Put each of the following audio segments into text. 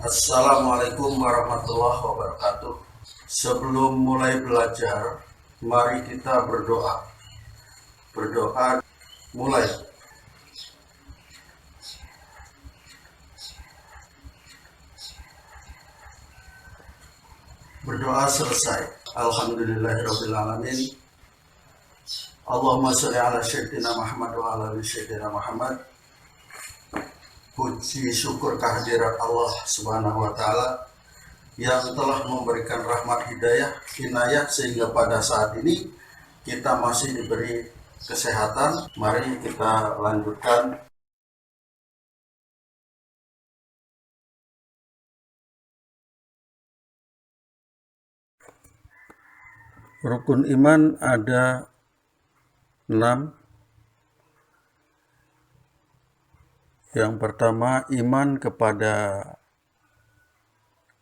Assalamualaikum warahmatullahi wabarakatuh. Sebelum mulai belajar, mari kita berdoa. Berdoa mulai. Berdoa selesai. Alhamdulillahirabbil alamin. Allahumma sholli ala sayyidina Muhammad wa ala ali sayyidina Muhammad. Puji syukur kehadirat Allah Subhanahu wa taala yang telah memberikan rahmat hidayah, inayah sehingga pada saat ini kita masih diberi kesehatan. Mari kita lanjutkan. Rukun iman ada 6. Yang pertama, iman kepada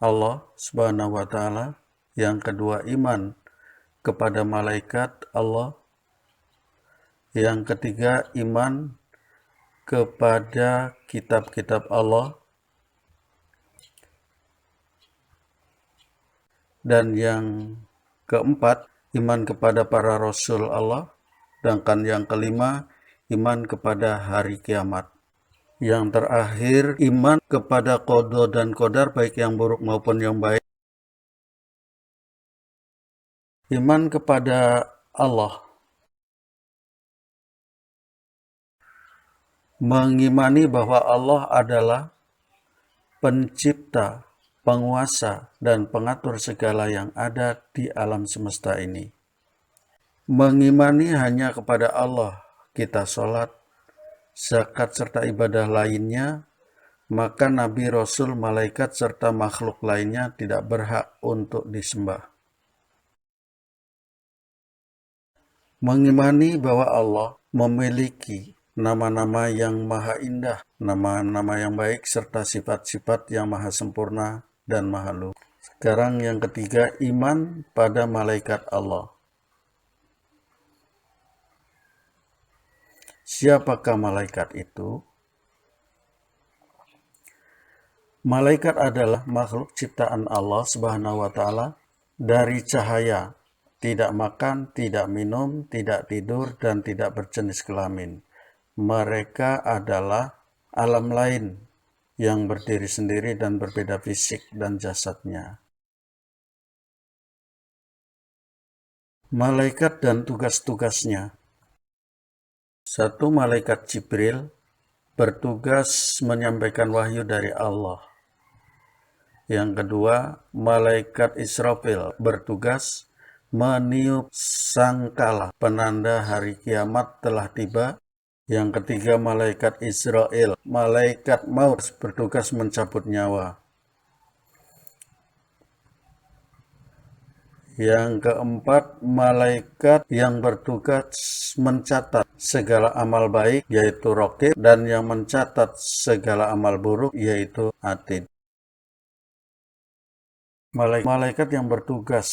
Allah Subhanahu wa taala. Yang kedua, iman kepada malaikat Allah. Yang ketiga, iman kepada kitab-kitab Allah. Dan yang keempat, iman kepada para rasul Allah. Sedangkan yang kelima, iman kepada hari kiamat. Yang terakhir, iman kepada qada dan qadar, baik yang buruk maupun yang baik. Iman kepada Allah, mengimani bahwa Allah adalah pencipta, penguasa, dan pengatur segala yang ada di alam semesta ini. Mengimani hanya kepada Allah kita sholat, zakat, serta ibadah lainnya, maka nabi, rasul, malaikat, serta makhluk lainnya tidak berhak untuk disembah. Mengimani bahwa Allah memiliki nama-nama yang maha indah, nama-nama yang baik, serta sifat-sifat yang maha sempurna dan maha luhur. Sekarang yang ketiga, iman pada malaikat Allah. Siapakah malaikat itu? Malaikat adalah makhluk ciptaan Allah Subhanahu wa taala dari cahaya, tidak makan, tidak minum, tidak tidur, dan tidak berjenis kelamin. Mereka adalah alam lain yang berdiri sendiri dan berbeda fisik dan jasadnya. Malaikat dan tugas-tugasnya. 1. Malaikat Jibril bertugas menyampaikan wahyu dari Allah. Yang kedua, malaikat Israfil bertugas meniup sangkala penanda hari kiamat telah tiba. Yang ketiga, malaikat Israel, malaikat maut, bertugas mencabut nyawa. Yang keempat, malaikat yang bertugas mencatat segala amal baik, yaitu raqib, dan yang mencatat segala amal buruk, yaitu atid. Malaikat yang bertugas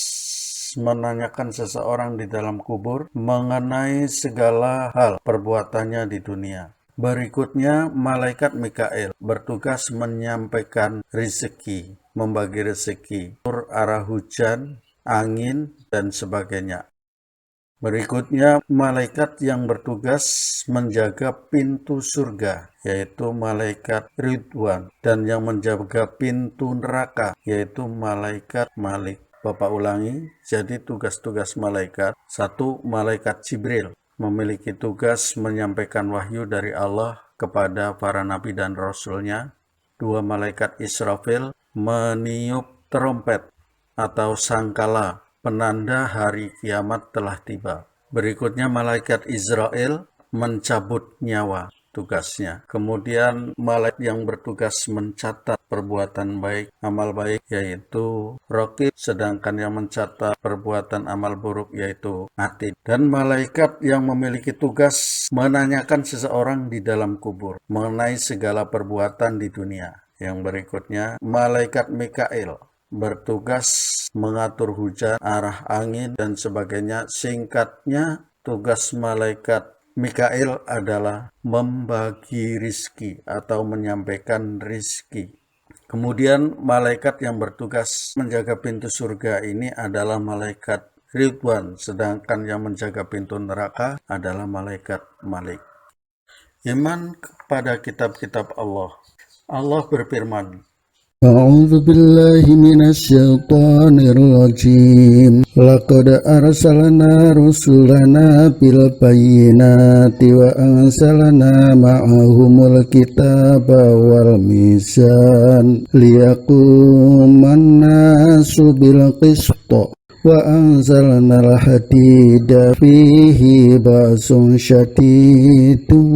menanyakan seseorang di dalam kubur mengenai segala hal perbuatannya di dunia. Berikutnya, malaikat Mikail bertugas menyampaikan rezeki, membagi rezeki, arah hujan, angin, dan sebagainya. Berikutnya, malaikat yang bertugas menjaga pintu surga, yaitu malaikat Ridwan, dan yang menjaga pintu neraka, yaitu malaikat Malik. Bapak ulangi, jadi tugas-tugas malaikat. 1. Malaikat Jibril memiliki tugas menyampaikan wahyu dari Allah kepada para nabi dan rasulnya. 2. Malaikat Israfil meniup trompet atau sangkala penanda hari kiamat telah tiba. Berikutnya, malaikat Israel mencabut nyawa, tugasnya. Kemudian malaikat yang bertugas mencatat perbuatan baik, amal baik, yaitu raqib, sedangkan yang mencatat perbuatan amal buruk yaitu atid. Dan malaikat yang memiliki tugas menanyakan seseorang di dalam kubur mengenai segala perbuatan di dunia. Yang berikutnya, malaikat Mikail bertugas mengatur hujan, arah angin, dan sebagainya. Singkatnya, tugas malaikat Mikail adalah membagi rizki atau menyampaikan rizki. Kemudian malaikat yang bertugas menjaga pintu surga ini adalah malaikat Ridwan, sedangkan yang menjaga pintu neraka adalah malaikat Malik. Iman kepada kitab-kitab Allah. Allah berfirman, A'udzu billahi minasyaitonir rajim. Laqad arsalna rusulana bil bayyinati wa anzalna ma'ahumul kitaba wal mizan liyaquman nasu bil qist. Wa anzalnal hadida fihi ba'sun syadidun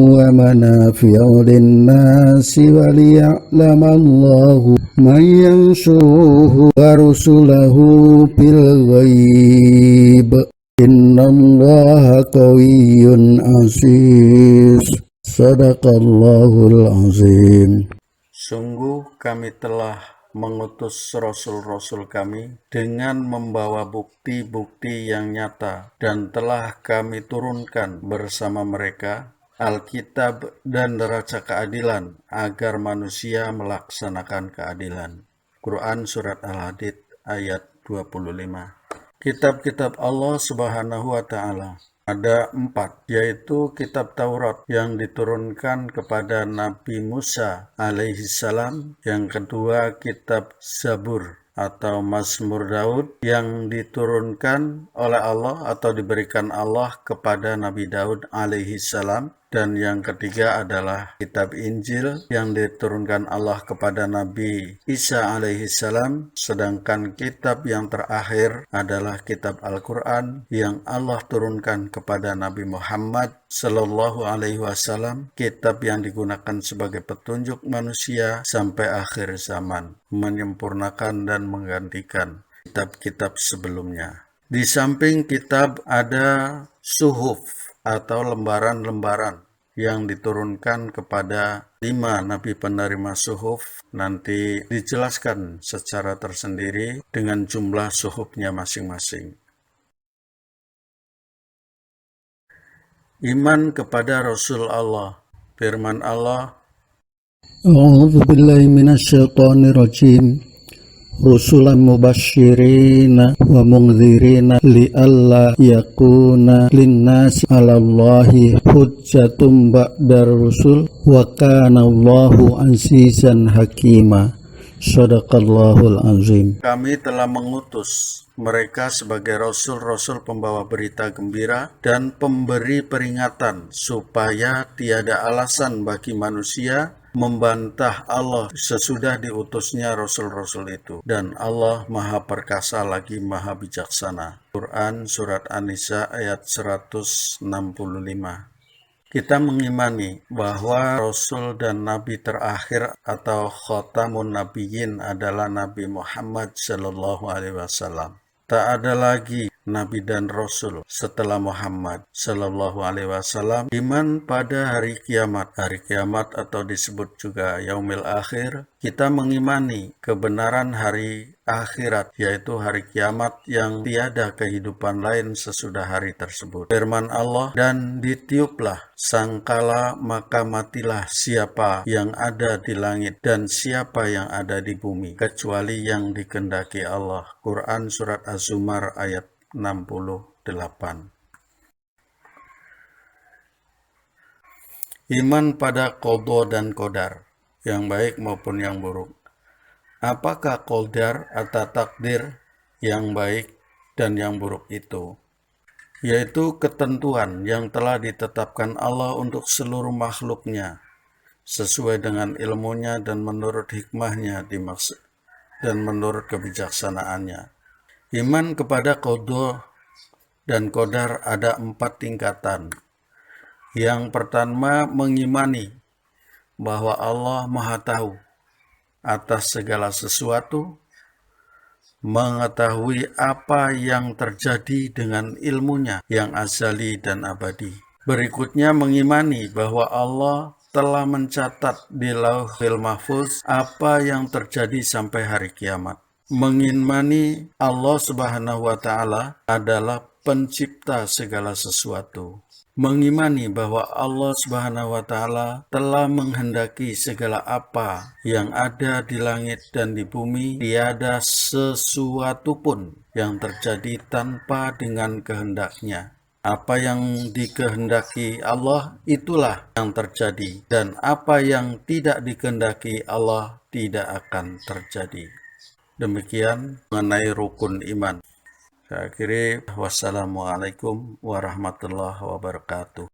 wa manafi'u lin-nasi wa liya'lamallahu man yansuruhu wa rusulahu bil ghaib. Innallaha qawiyyun aziz. Sadaqallahul azim. sungguh kami telah mengutus rasul-rasul kami dengan membawa bukti-bukti yang nyata, dan telah kami turunkan bersama mereka Alkitab dan neraca keadilan agar manusia melaksanakan keadilan. Quran Surat Al-Hadid ayat 25. Kitab-kitab Allah Subhanahu wa Ta'ala ada 4, yaitu kitab Taurat yang diturunkan kepada Nabi Musa alaihissalam. Yang kedua, kitab Zabur atau Mazmur Daud yang diturunkan oleh Allah atau diberikan Allah kepada Nabi Daud alaihissalam. Dan yang ketiga adalah kitab Injil yang diturunkan Allah kepada Nabi Isa alaihissalam. Sedangkan kitab yang terakhir adalah kitab Al-Quran yang Allah turunkan kepada Nabi Muhammad Sallallahu Alaihi Wasallam, kitab yang digunakan sebagai petunjuk manusia sampai akhir zaman, menyempurnakan dan menggantikan kitab-kitab sebelumnya. Di samping kitab ada suhuf atau lembaran-lembaran yang diturunkan kepada 5 nabi penerima suhuf. Nanti dijelaskan secara tersendiri dengan jumlah suhufnya masing-masing. Iman kepada Rasul Allah. Firman Allah, A'udzu billahi minasyaitonir rajim. Rusulan mubashirina wa mungdzirina li'alla yakuna linnasi 'alallahi hujjatum ba'dar rusul wa kana Allahu azizan hakima. Shadaqallahul azim. kami telah mengutus mereka sebagai rasul-rasul pembawa berita gembira dan pemberi peringatan supaya tiada alasan bagi manusia membantah Allah sesudah diutusnya rasul-rasul itu. Dan Allah Maha Perkasa lagi Maha Bijaksana. Quran Surat An-Nisa ayat 165. Kita mengimani bahwa Rasul dan Nabi terakhir atau Khatamun Nabiyyin adalah Nabi Muhammad Sallallahu Alaihi Wasallam. Tak ada lagi Nabi dan Rasul setelah Muhammad Sallallahu Alaihi Wasallam. Iman pada hari kiamat atau disebut juga Yaumil Akhir. Kita mengimani kebenaran hari akhirat, yaitu hari kiamat yang tiada kehidupan lain sesudah hari tersebut. Firman Allah, dan ditiuplah sangkala maka matilah siapa yang ada di langit dan siapa yang ada di bumi, kecuali yang dikehendaki Allah. Quran Surat Az-Zumar ayat 68. Iman pada qadha dan qadar, yang baik maupun yang buruk. Apakah qadar atau takdir yang baik dan yang buruk itu? Yaitu ketentuan yang telah ditetapkan Allah untuk seluruh makhluknya, sesuai dengan ilmunya dan menurut hikmahnya dan menurut kebijaksanaannya. Iman kepada qadha dan qadar ada 4 tingkatan. Yang pertama, mengimani bahwa Allah Maha Tahu atas segala sesuatu, mengetahui apa yang terjadi dengan ilmunya yang azali dan abadi. Berikutnya, mengimani bahwa Allah telah mencatat di Lauhil Mahfuz apa yang terjadi sampai hari kiamat. Mengimani Allah Subhanahu wa Ta'ala adalah pencipta segala sesuatu. mengimani bahwa Allah Subhanahu wa taala telah menghendaki segala apa yang ada di langit dan di bumi, tiada sesuatu pun yang terjadi tanpa dengan kehendaknya. Apa yang dikehendaki Allah itulah yang terjadi, dan apa yang tidak dikehendaki Allah tidak akan terjadi. Demikian mengenai rukun iman. Saya akhiri, wassalamualaikum warahmatullahi wabarakatuh.